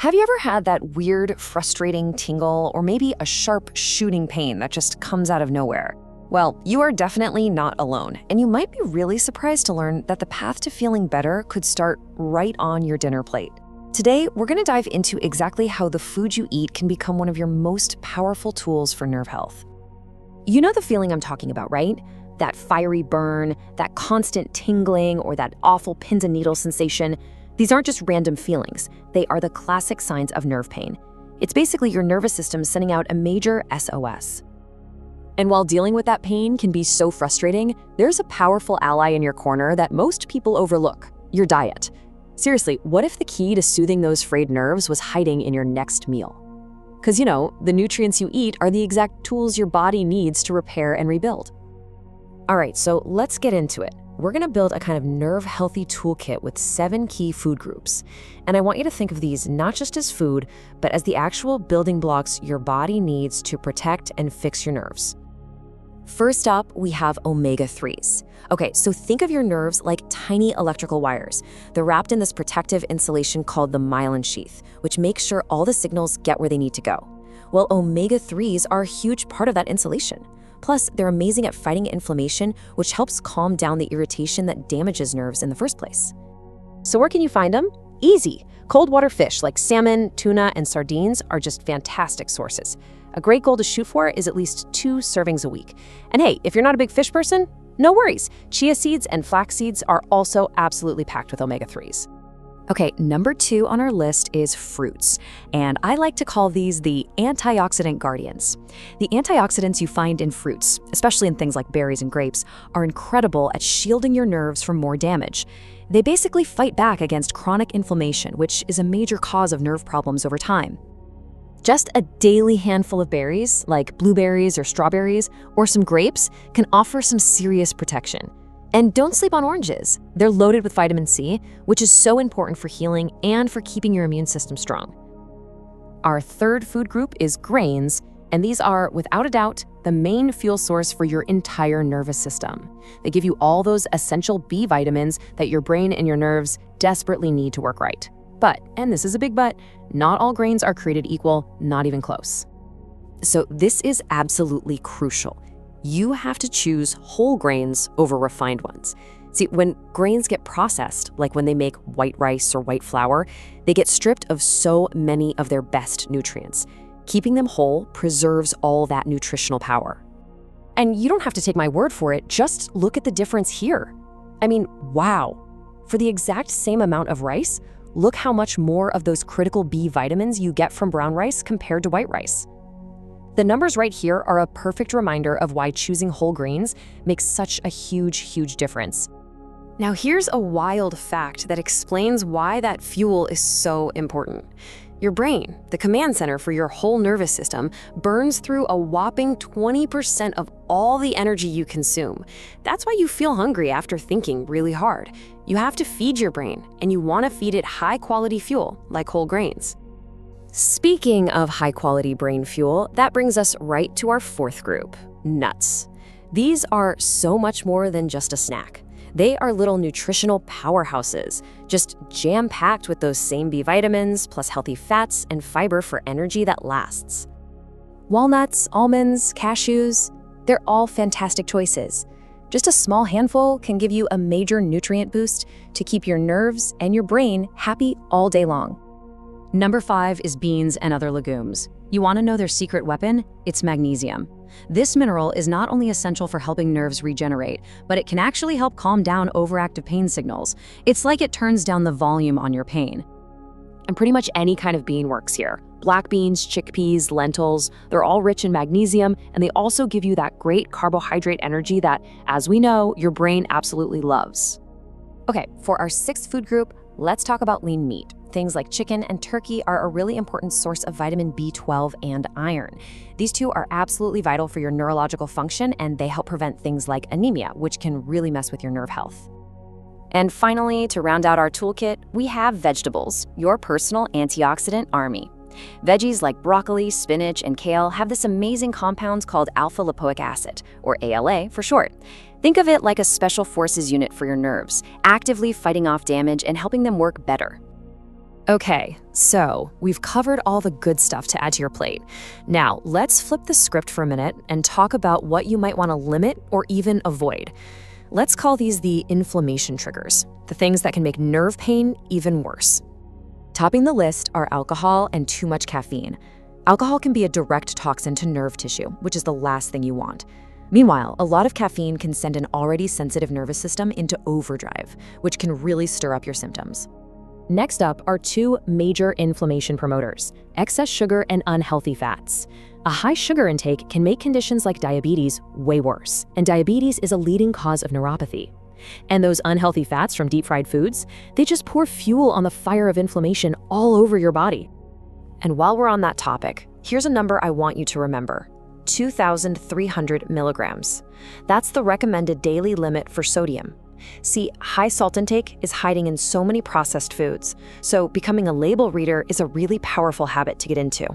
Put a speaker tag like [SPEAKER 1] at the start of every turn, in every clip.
[SPEAKER 1] Have you ever had that weird, frustrating tingle or maybe a sharp shooting pain that just comes out of nowhere? Well, you are definitely not alone, and you might be really surprised to learn that the path to feeling better could start right on your dinner plate. Today, we're going to dive into exactly how the food you eat can become one of your most powerful tools for nerve health. You know the feeling I'm talking about, right? That fiery burn, that constant tingling, or that awful pins and needles sensation. These aren't just random feelings. They are the classic signs of nerve pain. It's basically your nervous system sending out a major SOS. And while dealing with that pain can be so frustrating, there's a powerful ally in your corner that most people overlook: your diet. Seriously, what if the key to soothing those frayed nerves was hiding in your next meal? Because the nutrients you eat are the exact tools your body needs to repair and rebuild. All right, so let's get into it. We're going to build a kind of nerve-healthy toolkit with 7 key food groups. And I want you to think of these not just as food, but as the actual building blocks your body needs to protect and fix your nerves. First up, we have omega-3s. Okay, so think of your nerves like tiny electrical wires. They're wrapped in this protective insulation called the myelin sheath, which makes sure all the signals get where they need to go. Well, omega-3s are a huge part of that insulation. Plus, they're amazing at fighting inflammation, which helps calm down the irritation that damages nerves in the first place. So where can you find them? Easy. Cold water fish like salmon, tuna, and sardines are just fantastic sources. A great goal to shoot for is at least 2 servings a week. And hey, if you're not a big fish person, no worries. Chia seeds and flax seeds are also absolutely packed with omega-3s. Okay, number 2 on our list is fruits, and I like to call these the antioxidant guardians. The antioxidants you find in fruits, especially in things like berries and grapes, are incredible at shielding your nerves from more damage. They basically fight back against chronic inflammation, which is a major cause of nerve problems over time. Just a daily handful of berries, like blueberries or strawberries, or some grapes, can offer some serious protection. And don't sleep on oranges. They're loaded with vitamin C, which is so important for healing and for keeping your immune system strong. Our third food group is grains, and these are, without a doubt, the main fuel source for your entire nervous system. They give you all those essential B vitamins that your brain and your nerves desperately need to work right. But, and this is a big but, not all grains are created equal, not even close. So this is absolutely crucial. You have to choose whole grains over refined ones. See, when grains get processed, like when they make white rice or white flour, they get stripped of so many of their best nutrients. Keeping them whole preserves all that nutritional power. And you don't have to take my word for it, just look at the difference here. I mean, wow. For the exact same amount of rice, look how much more of those critical B vitamins you get from brown rice compared to white rice. The numbers right here are a perfect reminder of why choosing whole grains makes such a huge difference. Now here's a wild fact that explains why that fuel is so important. Your brain, the command center for your whole nervous system, burns through a whopping 20% of all the energy you consume. That's why you feel hungry after thinking really hard. You have to feed your brain, and you want to feed it high-quality fuel, like whole grains. Speaking of high-quality brain fuel, that brings us right to our fourth group, nuts. These are so much more than just a snack. They are little nutritional powerhouses, just jam-packed with those same B vitamins, plus healthy fats and fiber for energy that lasts. Walnuts, almonds, cashews, they're all fantastic choices. Just a small handful can give you a major nutrient boost to keep your nerves and your brain happy all day long. Number 5 is beans and other legumes. You want to know their secret weapon? It's magnesium. This mineral is not only essential for helping nerves regenerate, but it can actually help calm down overactive pain signals. It's like it turns down the volume on your pain. And pretty much any kind of bean works here. Black beans, chickpeas, lentils, they're all rich in magnesium, and they also give you that great carbohydrate energy that, as we know, your brain absolutely loves. Okay, for our 6th food group, let's talk about lean meat. Things like chicken and turkey are a really important source of vitamin B12 and iron. These two are absolutely vital for your neurological function, and they help prevent things like anemia, which can really mess with your nerve health. And finally, to round out our toolkit, we have vegetables, your personal antioxidant army. Veggies like broccoli, spinach, and kale have this amazing compound called alpha-lipoic acid, or ALA for short. Think of it like a special forces unit for your nerves, actively fighting off damage and helping them work better. Okay, so we've covered all the good stuff to add to your plate. Now, let's flip the script for a minute and talk about what you might want to limit or even avoid. Let's call these the inflammation triggers, the things that can make nerve pain even worse. Topping the list are alcohol and too much caffeine. Alcohol can be a direct toxin to nerve tissue, which is the last thing you want. Meanwhile, a lot of caffeine can send an already sensitive nervous system into overdrive, which can really stir up your symptoms. Next up are two major inflammation promoters: excess sugar and unhealthy fats. A high sugar intake can make conditions like diabetes way worse, and diabetes is a leading cause of neuropathy. And those unhealthy fats from deep-fried foods, they just pour fuel on the fire of inflammation all over your body. And while we're on that topic, here's a number I want you to remember: 2,300 milligrams. That's the recommended daily limit for sodium. See, high salt intake is hiding in so many processed foods, so becoming a label reader is a really powerful habit to get into.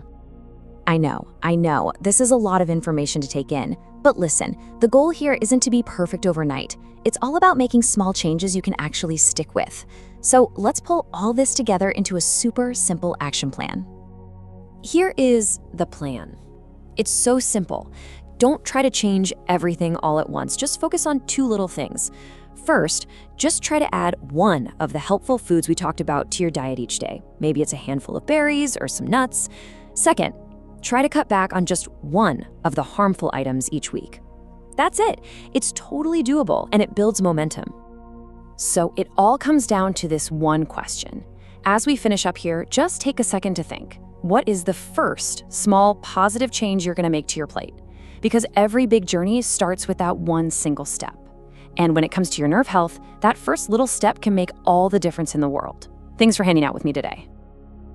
[SPEAKER 2] I know, this is a lot of information to take in, but listen, the goal here isn't to be perfect overnight. It's all about making small changes you can actually stick with. So let's pull all this together into a super simple action plan. Here is the plan. It's so simple. Don't try to change everything all at once. Just focus on two little things. First, just try to add one of the helpful foods we talked about to your diet each day. Maybe it's a handful of berries or some nuts. Second, try to cut back on just one of the harmful items each week. That's it. It's totally doable, and it builds momentum. So it all comes down to this one question. As we finish up here, just take a second to think. What is the first small positive change you're going to make to your plate? Because every big journey starts with that one single step. And when it comes to your nerve health, that first little step can make all the difference in the world. Thanks for hanging out with me today.